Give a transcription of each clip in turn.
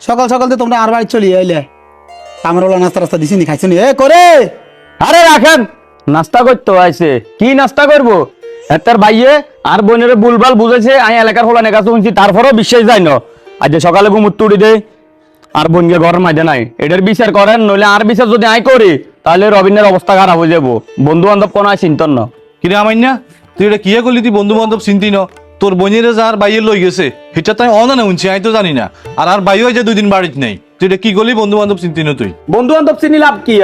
সকাল সকাল তো তোমরা আর বাড়ি চলিয়ে আইলে আমার ওলা নাস্তা রাস্তা দিছি নি খাইছো নি এ করে আরে রাখেন, নাস্তা করতে আইছে। কি নাস্তা করবো? তার ভাইয়ে আর বোনের বুলবাল বুঝেছে আমি এলাকার হলানের কাছে শুনছি, তারপরেও বিশ্বাস যায় না। আজ যে সকালে ঘুমুর তুড়ি দেয় আর বোনকে ঘরের মাঝে নাই, এটার বিচার করেন, নইলে আর বিচার যদি আই করি তাহলে রবিনের অবস্থা খারাপ হয়ে যাবো। বন্ধু বান্ধব কোনো চিন্তন না। কিরে আমাইনা, তুই এটা কিয়া করলি? তুই বন্ধু বান্ধব চিন্তি ন, তোর বোনেরে যার বাইয়ে লই গেছে সেটা তাই অনা উনছি, আমি তো জানি না। আর বাইও যে 2 দিন বাড়িতে নেই, তুই এটা কি করলি? বন্ধু বান্ধব চিন্তি ন তুই? বন্ধু বান্ধব চিনি লাভ কি?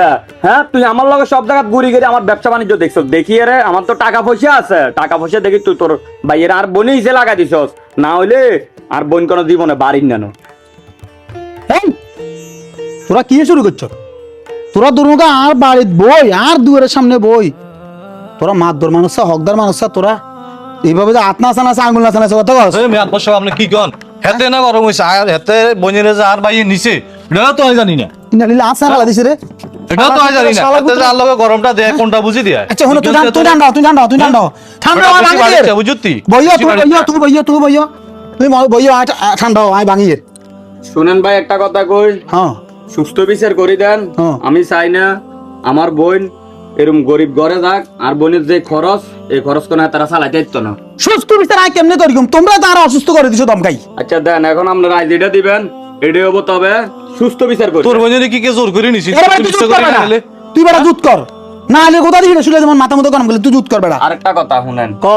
হ্যাঁ, তুই আমার লগে সব জায়গা ঘুরি গেলে আমার ব্যবসা বাণিজ্য দেখছ, দেখি রে আমার তো টাকা পয়সা আছে, টাকা পয়সা দেখি তুই তোর ভাইয়ের আর বোনই হিসে লাগা দিছস, না হইলে আর বোন কোনো জীবনে বাড়ির নানো। এই তোরা কি শুরু করছো? তোরা দুর্গা আর বাড়িত বই আর দুয়ারের সামনে বই, তোরা মাতদর মানুষ হকদার মানুষ, তোরা এইভাবে যে হাত নাচান আছে আঙুল নাচান আছে কথা কস? মেয়াদ বসে আপনি কি কন? হেতে না গরম হয়েছে, আর হেতে বোনেরে যার বাইয়ে নিছে এটাও তো আমি জানি না। ইনালিলা আসান আলা দিছে রে, এটাও তো আমি জানি না। হেতে যার লগে গরমটা দেয় কোনটা বুঝি দিয়া। আচ্ছা হলো তুই ঠান্ডা ঠান্ডা আমি ভাঙি দে বুঝতি বইয়া তুই বইয়া তুমি বইয়া ঠান্ডা আমি ভাঙি দে। শুনেন ভাই, একটা কথা কই, হ্যাঁ সুস্থ বিচার করে দেন। হ্যাঁ। আমি চাই না আমার বোন এরকম গরিব ঘরে যাক, আর বোনের যে খরচ, এই খরচ কোনো তারা চালাইতে দিত না। সুস্থ বিচার আই কেমনে করি তোমরা তো আর অসুস্থ করে দিছো দমকাই। আচ্ছা দেন, এখন আপনারা আজ যেটা দিবেন এটাই হবো, তবে সুস্থ বিচার করি। তোর বোনেরে কি কে জোর করে নিছিস? তুই বেড়া দুধ কর, না হলে কোথা দিবি না শুলে যেমন মাথা মতো গরম করলে তুই দুধ কর বেড়া। আরেকটা কথা শুনেন, ক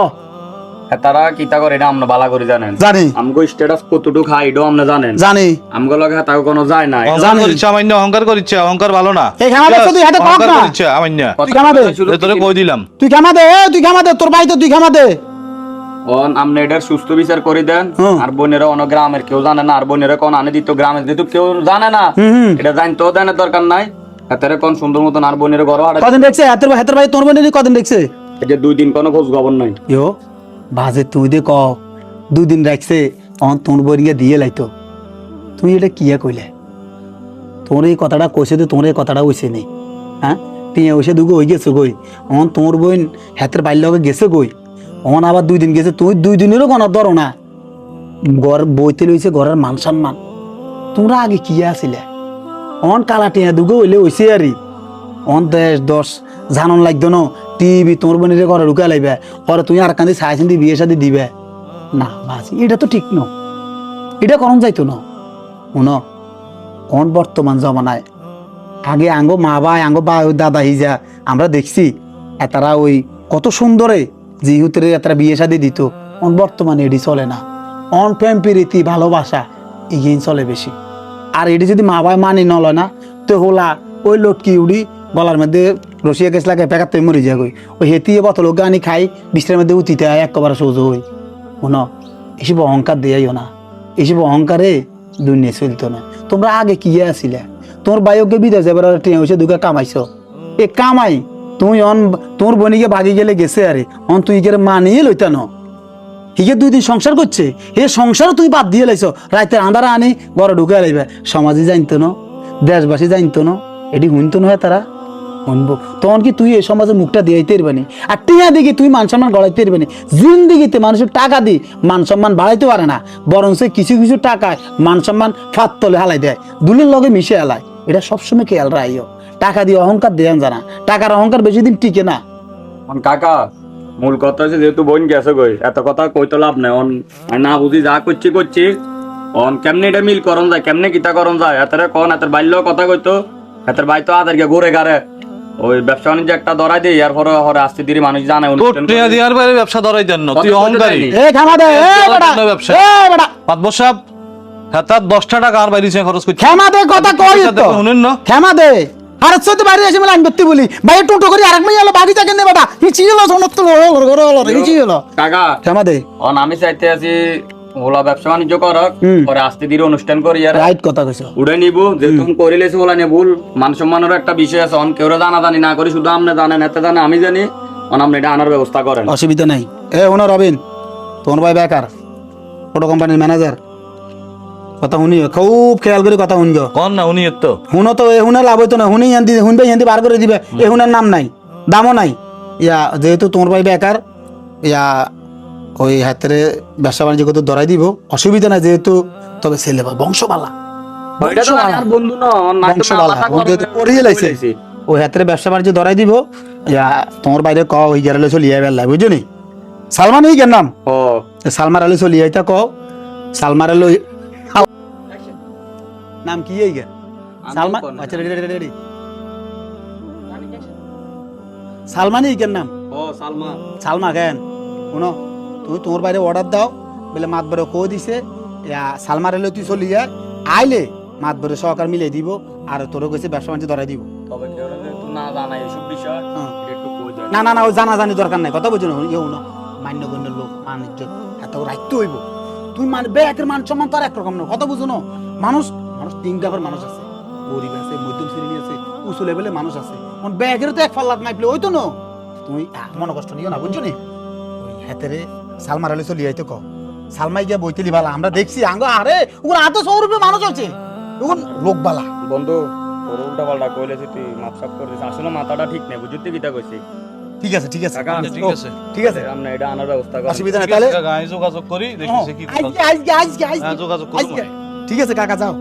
তারা কিতা করে এটা আমরা বালা করে জানেন। জানি আমগো স্ট্যাটাস কতটুকু খাই এটাও আমরা জানেন। জানি আমগো লগে তাও কোনো যায় না। জানি। সামান্য অহংকার করিচ্ছে, অহংকার ভালো না। এই খানা দে তুই হাতে কক না, আমান্য তুই খানা দে, তোরে কই দিলাম। তুই খানা দে, তুই খানা দে, তোর বাড়িতে তুই খানা দে। অন আমনে এটার সুস্থ বিচার করে দেন। আর বোনেরা অন্য গ্রামের কেউ জানে না, আর বোনেরা কোন আনে দিত গ্রামের যেহেতু কেউ জানে না, এটা জানতেও দেন দরকার নাই। হাতের কোন সুন্দর মতন আর বোনের ঘর হারা। কদিন দেখছে হাতের হাতের ভাই তোর বোনের কদিন দেখছে? এই যে 2 দিন কোনো খোঁজ খবর নাই। ইয়ো বাজে তুই দে ক 2 দিন রাখছে অন তোর বইরিয়া দিয়ে লাইতো, তুই এটা কিয়া কইলে? তোর এই কথাটা কইছে তো, তোর এই কথাটা হইছে নি? হ্যাঁ টিয়া হইছে দুগো হই গেছে কই? অন তোর বোন হাতের বাইর লগে গেছে কই? অন আবার 2 দিন গেছে, তুই 2 দিনেরও কোনো ধরো না। ঘর বইতে লইছে ঘরের মান সম্মান, তোমরা আগে কিয়া আছিলে? অন কালা টিয়া দুগো হইলে হইছে আরি, অন দেশ দশ জানন লাগতো না। টিভি তোর বোনের ঘরে ঢুকা লাইবে, পরে তুই আর কান্দি চাইছেন দি বিয়ে শাদি দিবে না? বাজি এটা তো ঠিক ন, এটা করণ যাইতো না। শুনো কোন বর্তমান জমানায় আগে আঙ্গো মা ভাই আঙ্গো বা দাদা হিজা আমরা দেখছি এতারা ওই কত সুন্দরে জিহুতরে এতারা বিয়ে শাদি দিত। অন বর্তমানে এটি চলে না, অন প্রেম প্রীতি ভালোবাসা এগিয়ে চলে বেশি। আর এটি যদি মা ভাই মানি নলয় না তো হোলা ওই লটকি উড়ি গলার মধ্যে রসিয়া গেছ লাগে পেকার তুই মরি যায় গই, ওই হেতিয়ে বতল গানি খাই বিষ্টের মধ্যে উঠিতে হয় একবার সোজো হই। শোনো এসব অহংকার দিয়াইও না, এসব অহংকারে দুনিয়া চলতো না। তোমরা আগে কি আসিলে? তোর বায়ুকে বিদেশ যাবার টিয়া হয়েছে দুগা কামাইছো, এ কামাই তুই অন তোর বনিকে ভাগি গেলে গেছে আরে অন তুই কে মানিয়ে লইতা ন। হিকে 2 দিন সংসার করছে, এ সংসারও তুই বাদ দিয়ে লাইছ, রাতে আন্ধারা আনি ঘরে ঢুকে লাইবে। সমাজে জানতো না, দেশবাসী জানতো না, এটি শুনতো না তারা শুনবো তখন কি তুই এই সমাজে মুখটা দিয়াইতে পারবি? আর টিয়া দিকে তুই মান সম্মান গড়াইতে পারবি? জিন্দিগিতে মানুষের টাকা দি মান সম্মান বাড়াইতে পারে না, বরং সে কিছু কিছু টাকায় মান সম্মান ফাত তলে হালাই দেয়, দুলের লগে মিশে হালায়। এটা সবসময় খেয়াল রাখিও, টাকা দিয়ে অহংকার দেন জানা, টাকার অহংকার বেশি দিন টিকে না। কাকা মূল কথা হচ্ছে যেহেতু বোন গেছে গই, এত কথা কইতো লাভ নাই। অন না বুঝি যা করছি অন কেমনে এটা মিল করন যায়, কেমনে কিতা করন যায়। এতের কোন এতের বাল্য কথা কইতো, এতের বাই তো আদারকে ঘুরে গারে ওই ব্যবসা বাণিজ্য একটা ধরাই দিই, এর পরে হরে আস্তে ধীরে মানুষ জানে দিয়ার বাইরে ব্যবসা ধরাই দেন না, তুই অহংকারী। এ খানা দে, এ বেটা ব্যবসা এ বেটা পাতবো সাহেব হাতাত 10টা টাকা আর বাইরে খরচ করছি। ক্ষমা দে কথা কই তো শুনেন না, ক্ষমা দে। আর সত্যি বাইরে এসে মেলা করতে বলি ভাই টোটো করে আরেক মেয়ে এলো বাড়ি থাকে নে বেটা হিচি হলো সমস্ত ঘরে হলো হিচি হলো। কাকা ক্ষমা দে, অন আমি চাইতে আছি ওলা ব্যবসা বাণিজ্য করক, পরে আস্তে ধীরে অনুষ্ঠান করি আর রাইট কথা কইছো। উড়ে নিব যে তুমি করিলেছো ওলা নিয়ে ভুল। মান সম্মানের একটা বিষয় আছে, অন কেউ জানা জানি না করি, শুধু আপনি জানেন, এতে জানে আমি জানি, অন আপনি এটা আনার ব্যবস্থা করেন। অসুবিধা নাই। এ ওনা রবিন তোমার ভাই বেকার টোটো কোম্পানির ম্যানেজার, কথা শুনি খুব খেয়াল করে কথা শুনছো। কন না উনি তো শুনো তো এ শুনে লাভ হইতো না, শুনি হিন্দি শুনবে হিন্দি বার করে দিবে, এ শুনার নাম নাই দামও নাই। ইয়া যেহেতু তোমার ভাই বেকার, ইয়া ওই হাতের ব্যবসা বাণিজ্য কত ধরাই দিব, অসুবিধা নাই যেহেতু, তবে ছেলে বা বংশবালা ওইটা তো আমার বন্ধু না বংশবালা পড়িয়ে লাইছে ও হাতের ব্যবসা বাণিজ্য ধরাই দিব তোমার বাইরে ক ওই গেরালে চলিয়ে বেলা বুঝছো নি সালমান এই নাম ও সালমার আলী চলিয়ে আইতা ক সালমার আলী নাম কি এই গেল সালমান আচ্ছা রেডি রেডি রেডি সালমানই কেন নাম ও সালমান সালমা কেন শুনো তুমি তোমার বাইরে অর্ডার দাও বলে মাত বড় কো দিছে সালমার এলে তুই চলি যায় আইলে মাত বড় সহকার মিলিয়ে দিব আর তোর কাছে ব্যবসা বাণিজ্য ধরাই দিব তবে কেউ তুই না জানাই এসব বিষয় একটু কই দে না না না ও জানা জানি দরকার নাই কথা বুঝছো না ইয়ে না মান্যগণ্য লোক বাণিজ্য এত রাখতে হইব তুই মানে ব্যাকের মান সম্মান তো আর একরকম না কথা বুঝো না মানুষ মানুষ তিন টাকার মানুষ আছে গরিব আছে মধ্যম শ্রেণী আছে উঁচু লেভেলে মানুষ আছে ব্যাগের তো এক ফাল্লাত মাইপলে ওই তো না তুমি মনে কষ্ট নিও না বুঝছো নি ওই হাতেরে সালমার আলী চলি আইতো ক সালমাই গিয়া বইতে লিবালা আমরা দেখছি আঙ্গ আরে ওর আতো 100 রুপে মানুষ আছে ওর লোক বালা বন্ধু তোর উল্টা পাল্টা কইলেছি তুই মাপসাপ করে দিস আসলে মাথাটা ঠিক নেই বুঝতে কিটা কইছি ঠিক আছে ঠিক আছে কাকা, ঠিক আছে ঠিক আছে আমরা এটা আনার ব্যবস্থা করি অসুবিধা নাই তাহলে গায়ে যোগাযোগ করি দেখি কি কথা আজকে হ্যাঁ, যোগাযোগ করবো ঠিক আছে কাকা যাও